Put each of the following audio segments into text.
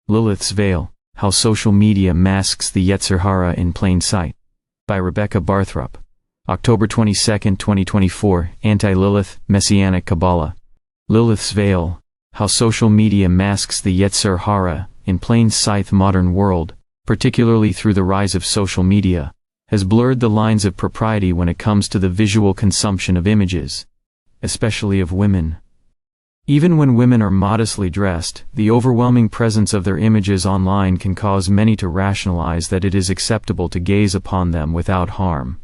Lilith's Veil, How Social Media Masks the Yetzer Hara in Plain Sight, by Rebecca Barthrup. October 22, 2024, Anti-Lilith, Messianic Kabbalah. Lilith's Veil, How Social Media Masks the Yetzer Hara in Plain Sight. Modern world, particularly through the rise of social media, has blurred the lines of propriety when it comes to the visual consumption of images, especially of women. Even when women are modestly dressed, the overwhelming presence of their images online can cause many to rationalize that it is acceptable to gaze upon them without harm.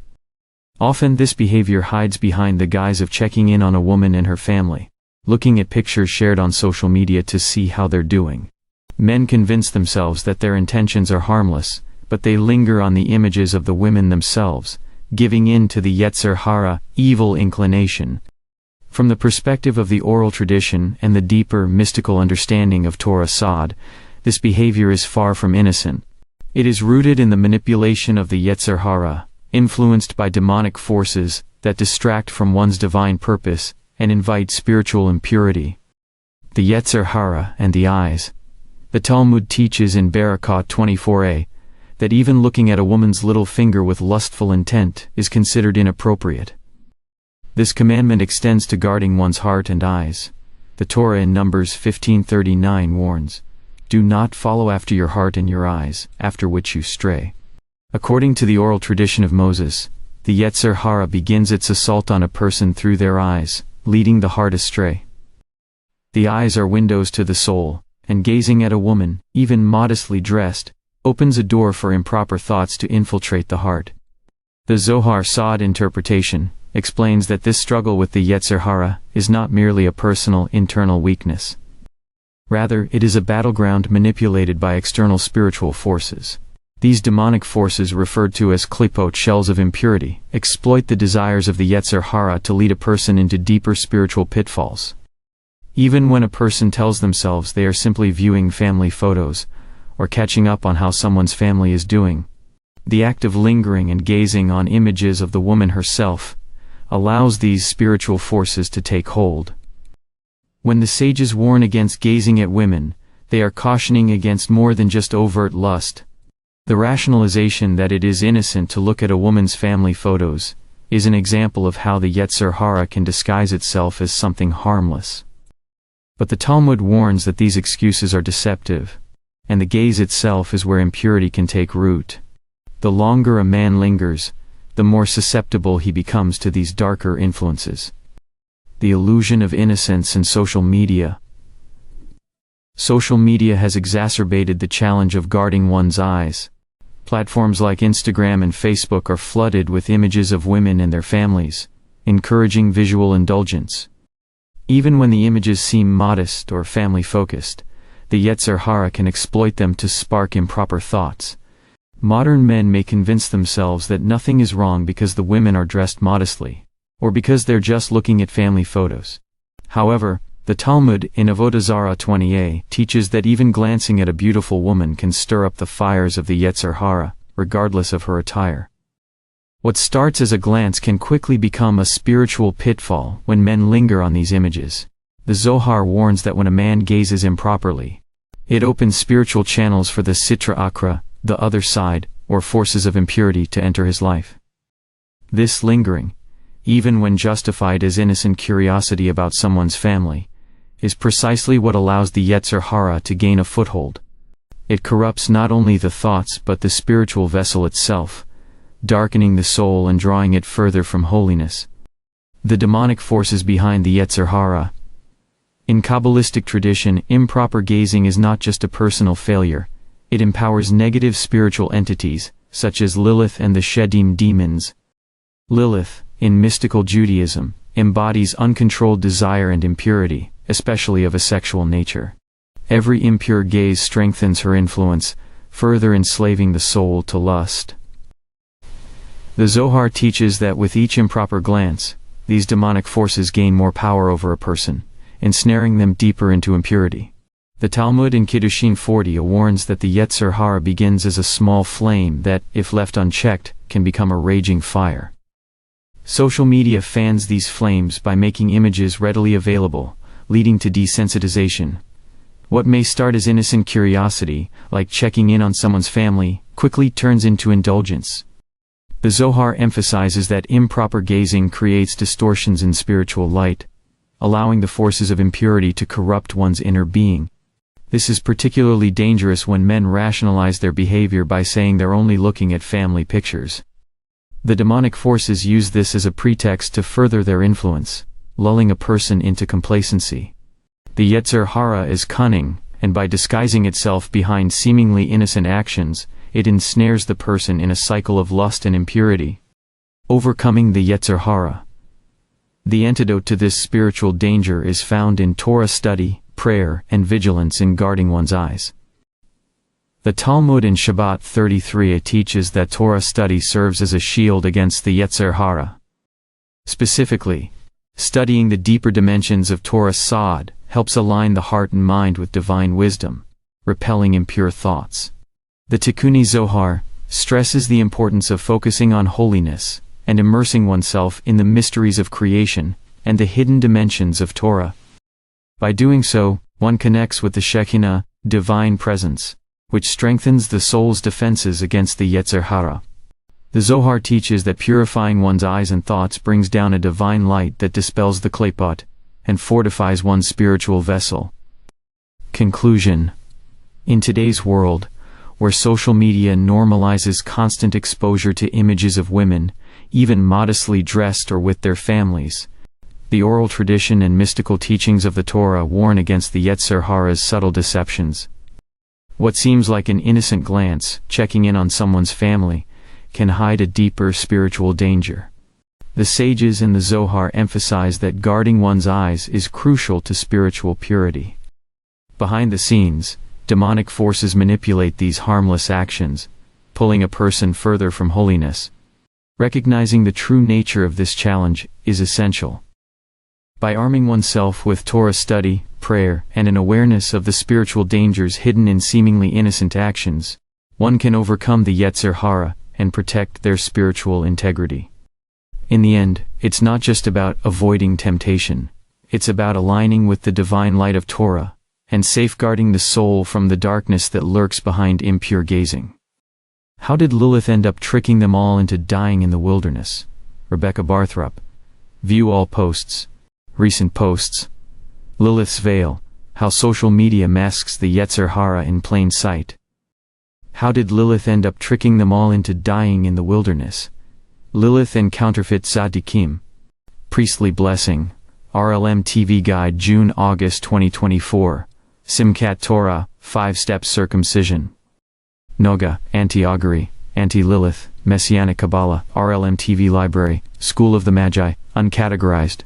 Often this behavior hides behind the guise of checking in on a woman and her family, looking at pictures shared on social media to see how they're doing. Men convince themselves that their intentions are harmless, but they linger on the images of the women themselves, giving in to the Yetzer Hara, evil inclination. From the perspective of the oral tradition and the deeper mystical understanding of Torah Sod, this behavior is far from innocent. It is rooted in the manipulation of the Yetzer Hara, influenced by demonic forces that distract from one's divine purpose and invite spiritual impurity. The Yetzer Hara and the eyes. The Talmud teaches in Barakah 24a that even looking at a woman's little finger with lustful intent is considered inappropriate. This commandment extends to guarding one's heart and eyes. The Torah in Numbers 15:39 warns, "Do not follow after your heart and your eyes, after which you stray." According to the oral tradition of Moses, the Yetzer Hara begins its assault on a person through their eyes, leading the heart astray. The eyes are windows to the soul, and gazing at a woman, even modestly dressed, opens a door for improper thoughts to infiltrate the heart. The Zohar Sod interpretation explains that this struggle with the Yetzer Hara is not merely a personal, internal weakness. Rather, it is a battleground manipulated by external spiritual forces. These demonic forces, referred to as klipot, shells of impurity, exploit the desires of the Yetzer Hara to lead a person into deeper spiritual pitfalls. Even when a person tells themselves they are simply viewing family photos, or catching up on how someone's family is doing, the act of lingering and gazing on images of the woman herself allows these spiritual forces to take hold. When the sages warn against gazing at women, they are cautioning against more than just overt lust. The rationalization that it is innocent to look at a woman's family photos is an example of how the Yetzer Hara can disguise itself as something harmless. But the Talmud warns that these excuses are deceptive, and the gaze itself is where impurity can take root. The longer a man lingers, the more susceptible he becomes to these darker influences. The illusion of innocence in social media. Social media has exacerbated the challenge of guarding one's eyes. Platforms like Instagram and Facebook are flooded with images of women and their families, encouraging visual indulgence. Even when the images seem modest or family-focused, the Yetzer Hara can exploit them to spark improper thoughts. Modern men may convince themselves that nothing is wrong because the women are dressed modestly, or because they're just looking at family photos. However, the Talmud in Avodah Zarah 20a teaches that even glancing at a beautiful woman can stir up the fires of the Yetzer Hara, regardless of her attire. What starts as a glance can quickly become a spiritual pitfall when men linger on these images. The Zohar warns that when a man gazes improperly, it opens spiritual channels for the Sitra Achra, the other side, or forces of impurity to enter his life. This lingering, even when justified as innocent curiosity about someone's family, is precisely what allows the Yetzer Hara to gain a foothold. It corrupts not only the thoughts but the spiritual vessel itself, darkening the soul and drawing it further from holiness. The demonic forces behind the Yetzer Hara. In Kabbalistic tradition, improper gazing is not just a personal failure. It empowers negative spiritual entities, such as Lilith and the Shedim demons. Lilith, in mystical Judaism, embodies uncontrolled desire and impurity, especially of a sexual nature. Every impure gaze strengthens her influence, further enslaving the soul to lust. The Zohar teaches that with each improper glance, these demonic forces gain more power over a person, ensnaring them deeper into impurity. The Talmud in Kiddushin 40 warns that the Yetzer Hara begins as a small flame that, if left unchecked, can become a raging fire. Social media fans these flames by making images readily available, leading to desensitization. What may start as innocent curiosity, like checking in on someone's family, quickly turns into indulgence. The Zohar emphasizes that improper gazing creates distortions in spiritual light, allowing the forces of impurity to corrupt one's inner being. This is particularly dangerous when men rationalize their behavior by saying they're only looking at family pictures. The demonic forces use this as a pretext to further their influence, lulling a person into complacency. The Yetzer Hara is cunning, and by disguising itself behind seemingly innocent actions, it ensnares the person in a cycle of lust and impurity. Overcoming the Yetzer Hara. The antidote to this spiritual danger is found in Torah study, prayer, and vigilance in guarding one's eyes. The Talmud in Shabbat 33a teaches that Torah study serves as a shield against the Yetzer Hara. Specifically, studying the deeper dimensions of Torah Sod helps align the heart and mind with divine wisdom, repelling impure thoughts. The Tikkuni Zohar stresses the importance of focusing on holiness and immersing oneself in the mysteries of creation and the hidden dimensions of Torah. By doing so, one connects with the Shekinah, divine presence, which strengthens the soul's defenses against the Yetzer Hara. The Zohar teaches that purifying one's eyes and thoughts brings down a divine light that dispels the klipot and fortifies one's spiritual vessel. Conclusion. In today's world, where social media normalizes constant exposure to images of women, even modestly dressed or with their families, the oral tradition and mystical teachings of the Torah warn against the Yetzer Hara's subtle deceptions. What seems like an innocent glance, checking in on someone's family, can hide a deeper spiritual danger. The sages in the Zohar emphasize that guarding one's eyes is crucial to spiritual purity. Behind the scenes, demonic forces manipulate these harmless actions, pulling a person further from holiness. Recognizing the true nature of this challenge is essential. By arming oneself with Torah study, prayer, and an awareness of the spiritual dangers hidden in seemingly innocent actions, one can overcome the Yetzer Hara and protect their spiritual integrity. In the end, it's not just about avoiding temptation. It's about aligning with the divine light of Torah and safeguarding the soul from the darkness that lurks behind impure gazing. How did Lilith end up tricking them all into dying in the wilderness? Rebecca Barthrup. View all posts. Recent posts. Lilith's Veil, How Social Media Masks the Yetzer Hara in Plain Sight. How did Lilith end up tricking them all into dying in the wilderness? Lilith and Counterfeit Tzaddikim. Priestly Blessing, RLM TV Guide June-August 2024. Simchat Torah, 5-Step Circumcision. Noga, Anti-Augury, Anti-Lilith, Messianic Kabbalah, RLM TV Library, School of the Magi, Uncategorized.